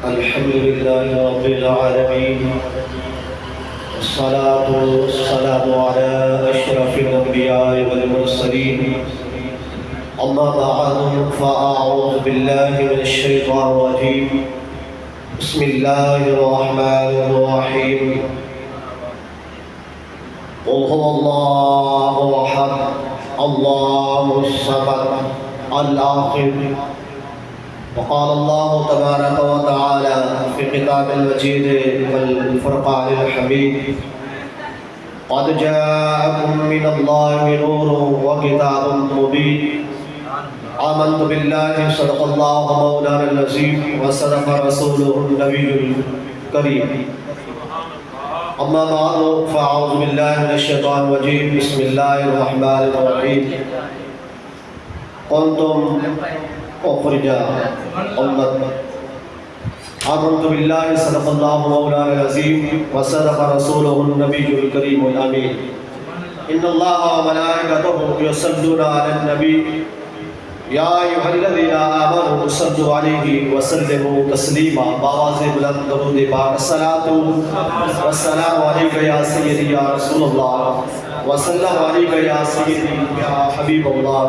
الحمد لله رب العالمين، والصلاة والسلام على أشرف الأنبياء والمرسلين. أما بعد فأعوذ بالله من الشيطان الرجيم. بسم الله الرحمن الرحيم. قل هو الله أحد الله الصمد الآخر. وقال الله تبارك وتعالى في كتاب المجيد والفرقان الحميد: قد جاءكم من الله نور وكتاب مبين. آمنت بالله صدق الله مولانا العظيم وصدق رسوله النبي الكريم. أما بعد فأعوذ بالله من الشيطان الرجيم. بسم الله الرحمن الرحيم. كنتم أخرج أمة. آمنت بالله صدق الله مولانا العظيم وصدق رسوله النبي الكريم الأمين. إن الله وملائكته يصلون على النبي یا ایھا الذین آمنوا صلوا علیہ وسلموا تسلیما. بآواز بلند درود پاک. الصلاۃ والسلام علیک یا سیدی یا رسول اللہ، وسلم علیک یا سیدی یا حبیب اللہ.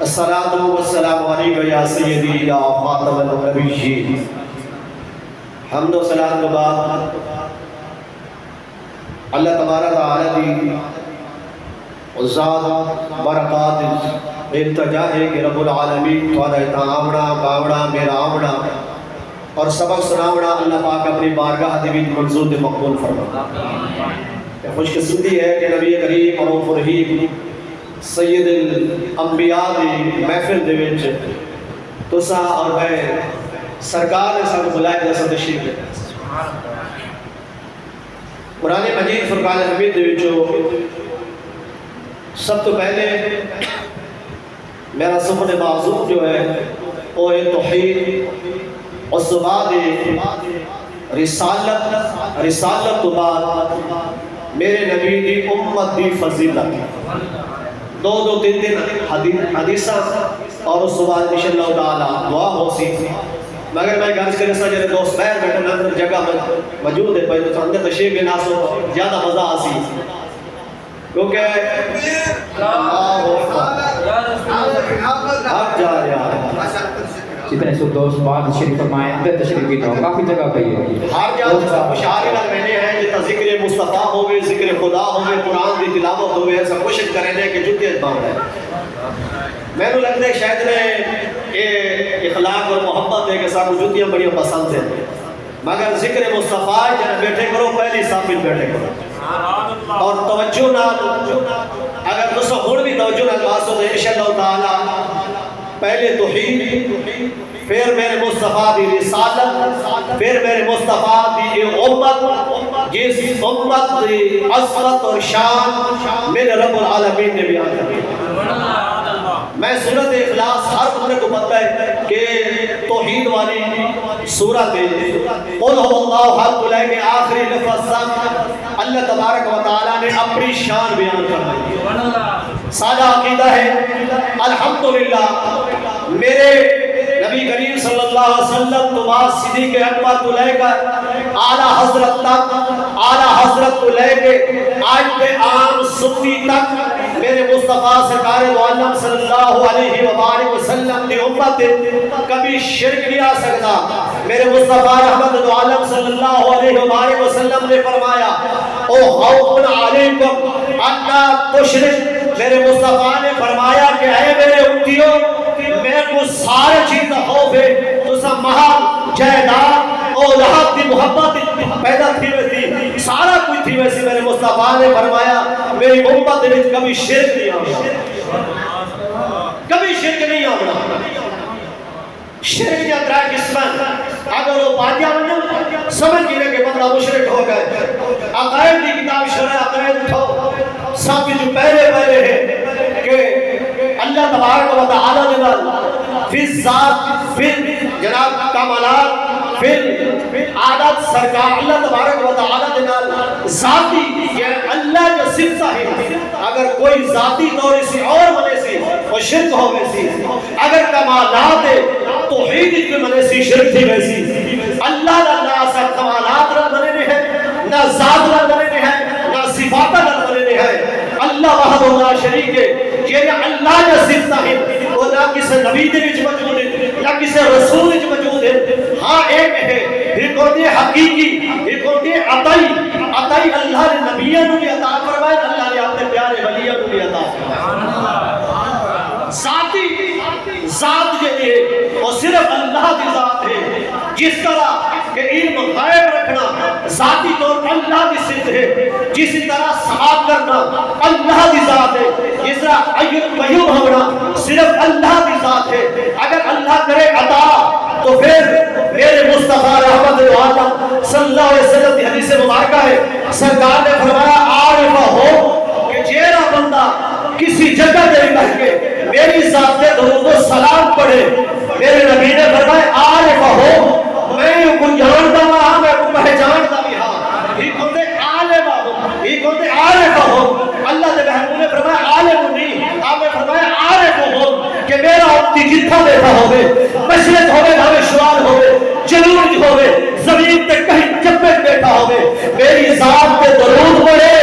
الصلاۃ والسلام علیک یا سیدی یا خاتم النبیین. حمد و صلاۃ کے بعد اللہ تبارک تعالی دی ذات برکات التجا ہے کہ رب العالمین تھوڑا آمنا باوڑا میرا آمنا اور سبق سناوڑا اللہ پاک اپنی بارگاہ دیوید منظور دے مقبول فرما. خوش قسمتی ہے کہ نبی کریم رؤوف رحیم سید الانبیاء دی محفل دے وچ تساں اور میں سرکار نے سب بلائے جیسا تشریف ہے. قرآن مجید فرقان حمید دے وچ سب تو پہلے میرا سفر معظوم جو ہے وہ ہے توحید، اس بعد رسالت تو بعد میرے نبی دی امت دی فضیلت. دو تین دن حدیثہ اور اس بعد انشاءاللہ تعالی دعا ہو سی. مگر میں گھر کے رسا جرے دوست بیر بیٹھے اندر جگہ موجود ہے پہلے تو اندر تشریف کے ناسو زیادہ مزہ آسی کیونکہ جتنے سو دوست بعد تشریف فرمائے اندر تشریف کی تو کافی جگہ پہ ہے. ہر جگہ مشاعرے لگ رہے ہیں جتا ذکر مصطفیٰ ہوئے، ذکر خدا ہوئے، قرآن دی تلاوت ہوئے، ایسا کوشش کریں کہ جتیت باؤں ہے. میں نے لگتا ہے شاید نے اخلاق اور محبت ہے کہ سب جتیاں بڑی پسند ہیں. مگر ذکر مصطفیٰ جنہیں بیٹھے کرو پہلی ثابت بیٹھے کرو اور توجہ نہ. اگر دوستوں ہون بھی توجہ نہ واسطہ تو انشاءاللہ تعالی پہلے توحید، پھر میرے مصطفیٰ دی رسالت، پھر میرے مصطفیٰ دی امت جس امت دی عظمت اور شان میرے رب العالمین نے بیان کر. میں سورت اخلاص ہر بندے کو پتہ ہے کہ توحید والی سورت ہے. قل هو اللہ احد کے آخری لفظ اللہ تبارک و تعالی نے اپنی شان بیان کر دی. سادہ عقیدہ ہے الحمدللہ میرے نبی کریم صلی اللہ علیہ وسلم تو بعد صدیق اکبر تو لے کر اعلیٰ حضرت تک، اعلیٰ حضرت تو لے کے آج پہ عام سنی تک میرے مصطفیٰ سرکار معلم صلی اللہ علیہ وآلہ وسلم دی امت کبھی شرک نہیں آ سکتا. میرے مصطفیٰ رحمت عالم صلی اللہ علیہ وآلہ وسلم نے فرمایا او خوف علیکم انا تشرک. میرے مصطفیٰ نے فرمایا کہ اے میرے امتیوں میرے کو سارے چیز خوف ہے. تو سب محل جائیداد اولاد دی محبت پیدا تھی ویسی سارا کچھ تھی ویسی میرے مصطفیٰ نے فرمایا میری امت میں کبھی شرک نہیں آنا، کبھی شرک نہیں آنا. شرک یا ترائے قسمت اگر وہ پانچیا بنو سمجھ گئے کہ بندہ مشرک ہو گئے. عقائد کی کتاب شرح عقائد اٹھاؤ سب جو پہلے ہیں کہ اللہ تبارک و تعالی جناب پھر ذات پھر جناب کمالات پھر عادت سرکار اللہ تبارک و تعالی جناب ذاتی یہ اللہ جو صفت ہے. اگر کوئی ذاتی طور سے اور بنے سے وہ شرک ہو ویسی. اگر کمالات توحید کی بنے سے شرک تھی ویسی. اللہ وحدہ لا شریک ہے، یہ اللہ کا صفت ہے، وہ نہ کسی نبی دے وچ موجود ہے نہ کسی رسول وچ موجود ہے۔ ہاں ایک ہے، ایک ہوتی ہے حقیقی، ایک ہوتی ہے عطائی۔ عطائی اللہ نے نبیوں کو بھی عطا فرمائے، اللہ نے اپنے پیارے ولیوں کو بھی عطا فرمائے۔ ذاتی ذات یہ ہے اور صرف اللہ کی ذات ہے، جس طرح کہ علم غیب رکھنا ذاتی طور پر اللہ کی صفت ہے، جس طرح صحاب کرنا اللہ کی ذات ہے، جس طرح قیوم ہونا صرف اللہ کی ذات ہے۔ اگر اللہ کرے عطا تو پھر میرے مصطفیٰ رحمت عالم صلی اللہ علیہ وسلم کی حدیث مبارکہ ہے، سرکار نے فرمایا عارف ہو کہ جیڑا بندہ کسی جگہ دے کر کے میری ذات پہ درود و سلام پڑھے، میرے نبی نے فرمایا عارف ہو، میں کو جانتا ہوں، میں کو پہچانتا بھی ہاں، یہ کہتے عالم ہو، یہ کہتے عارف ہو۔ اللہ نے محبوب نے فرمایا عالم نہیں، آپ نے فرمایا عارف ہو کہ میرا امتی جتھا بیٹھا ہوئے، مشرق ہوئے بھاوے شمال ہوئے، جنوب ہوئے، زمین تے کہیں چپے بیٹھا ہوئے، میری ذات پہ درود پڑھے،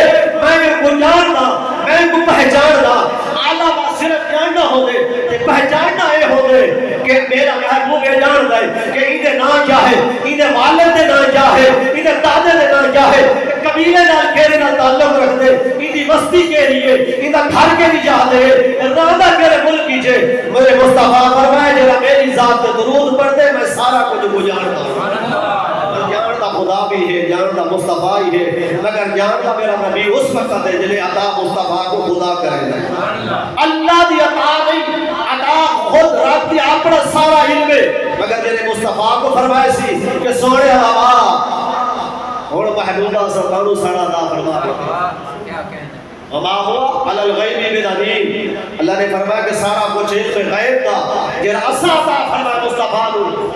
میں کو جاننا، میں کو پہچاننا۔ اعلیٰ بات صرف جاننا ہو دے کہ پہچاننا اے ہو دے کہ میرا محبوب یہ جان دے کہ انہیں نام کیا ہے، انہیں والد دے نام کیا ہے، انہیں دادے دے نام کیا ہے، قبیلے نال کیرے نال تعلق رکھ دے، انہیں بستی کے لیے انہیں گھر کے لیے جا دے، ارادہ کرے ملک کیجئے۔ میرے مصطفیٰ فرمائے جب میری ذات پہ درود پڑھ دے میں سارا کچھ گزارتا ہوں۔ جانتا خدا بھی ہے، جانتا مصطفیٰ ہی ہے، مگر جانتا میرا نبی اس وقت ہے جنہیں عطا مصطفیٰ کو خدا کرے گا۔ اللہ دی عطا نہیں، عطا خود رب دی اپنا سارا علم ہے، مگر جنہیں مصطفیٰ کو فرمائے سی کہ سونے ہوا اور محبوبہ سرکانو سڑا دا فرما وما ہوا علی الغیب بدلیل۔ اللہ نے فرمایا کہ سارا کچھ علم غیب دا جنہیں اسا عطا فرمائے مصطفیٰ کو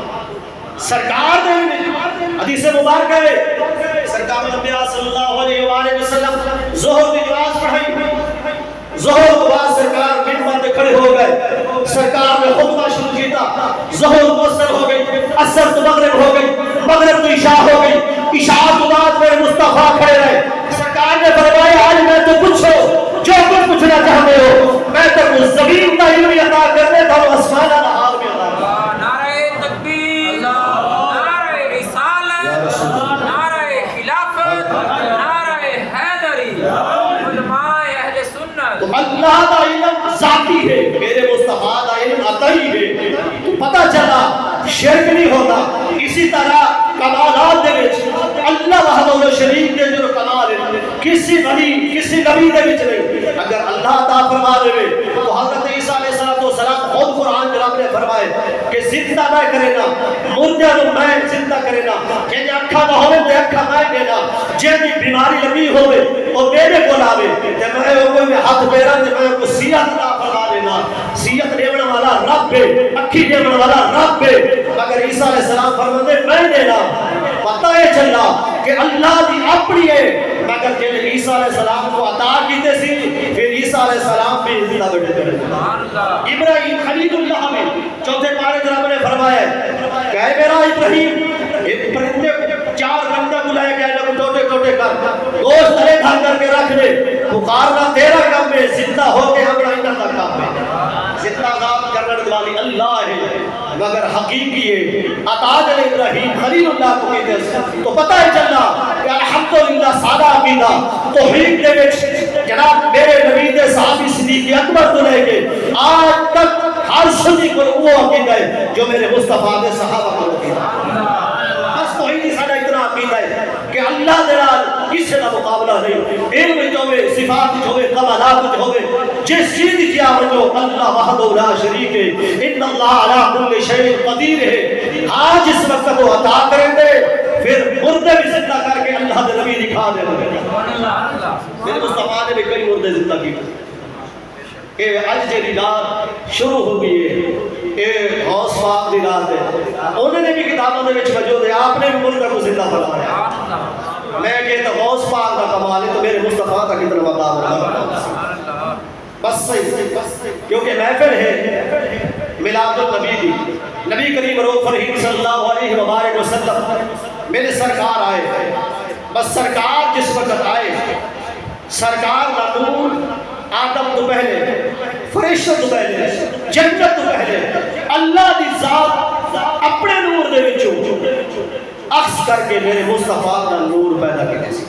سرکار دے حدیث مبارکہ ہے، سرکار انبیاء صلی اللہ علیہ وآلہ وسلم ظہر کی نماز پڑھائی، ظہر کے بعد سرکار منبر پہ کھڑے ہو گئے، سرکار نے خطبہ شروع کیا، ظہر مؤثر ہو گئی، عصر تو مغرب ہو گئی، مغرب تو عشاء ہو گئی، عشاء کے بعد میرے مصطفیٰ کھڑے رہے، سرکار نے فرمایا آج میں تو پوچھو جو کچھ پوچھنا چاہتے ہو، میں تو زمین کا علم عطا کرنے تھا وہ آسمان کا حال میں عطا کرنے۔ تو اللہ کا علم ذاتی ہے، میرے مصطفیٰ کا علم عطائی ہے، تو پتہ چلا شرک نہیں ہوتا۔ اسی طرح کمالات دے وچ اللہ وحدہ لا شریک دے جو کمال ہے کسی نبی دے وچ نہیں۔ اگر اللہ عطا فرما دے تو حضرت عیسیٰ علیہ السلام خود قرآن جناب نے فرمائے کہ زندہ میں کرے نا، مردے نو میں زندہ کرے نا، جن اکھا نہ ہوے تے اکھا میں دینا، جن بیماری لگی ہوے او میرے کول آوے تے میں کوئی میں ہاتھ پیرا تے میں کو صحت عطا فرما دینا۔ صحت دینے والا رب ہے، اکھی دینے والا رب ہے، مگر عیسیٰ علیہ السلام فرماتے میں دینا۔ پتہ ہے چلا کہ اللہ دی اپنی ہے، مگر جن عیسیٰ علیہ السلام کو عطا کیتے سی پھر عیسیٰ علیہ السلام بھی زندہ بیٹھے کرے۔ ابراہیم خلیل اللہ میں چوتھے پارے جناب نے فرمایا کہ اے میرا ابراہیم، ایک پرندے چار بندہ بلائے گئے لوگ ٹوٹے ٹوٹے کر گوشت تلے دھر کر کے رکھ دے، پکارنا تیرا کام ہے، زندہ ہو کے ہمارا اندر کا کام ہے۔ زندہ ذات کرنے والی اللہ ہے، مگر حقیقی ہے عطا جل ابراہیم خلیل اللہ کو کہتے ہیں۔ تو پتہ ہے چلا کہ الحمدللہ سادہ عقیدہ توحید دے وچ جناب میرے نبی دے صحابی صدیق اکبر تو لے کے آج تک ہر سنی کو وہ عقیدہ ہے جو میرے مصطفیٰ دے صحابہ کو عقیدہ بس توحید سارا اتنا عقیدہ ہے کہ اللہ دے نال کسی کا مقابلہ نہیں، علم جو ہوئے، صفات جو ہوئے، کمالات جو ہوئے، جس چیز کیا جو اللہ وحدہ لا شریک ہے، ان اللہ علی کل شیء قدیر ہے۔ آج اس وقت کو عطا کریں دے پھر مردے بھی زندہ کر کے اللہ دے نبی دکھا دے گے۔ میرے مصطفیٰ نے بھی کئی مردے زندہ کیے کہ آج جی رات شروع ہو گئی ہے، اے غوث پاک دی رات ہے، انہوں نے بھی کتابوں میں موجود ہے، آپ نے بھی مردے کو زندہ فرمایا۔ میں کہتا غوث پاک کا کمال ہے تو میرے مصطفیٰ کا کتنا مقام ہے، بس صحیح، کیونکہ محفل ہے میلاد النبی دی، نبی کریم رؤوف رحیم صلی اللہ علیہ وآلہ وسلم میرے سرکار آئے، بس سرکار جس وقت آئے سرکار کا نور آپ فرشتوں تو پہلے جنت تو پہلے اللہ دی ذات اپنے نور دے وچوں عکس کر کے میرے مصطفیٰ دا نور پیدا کیتا سی.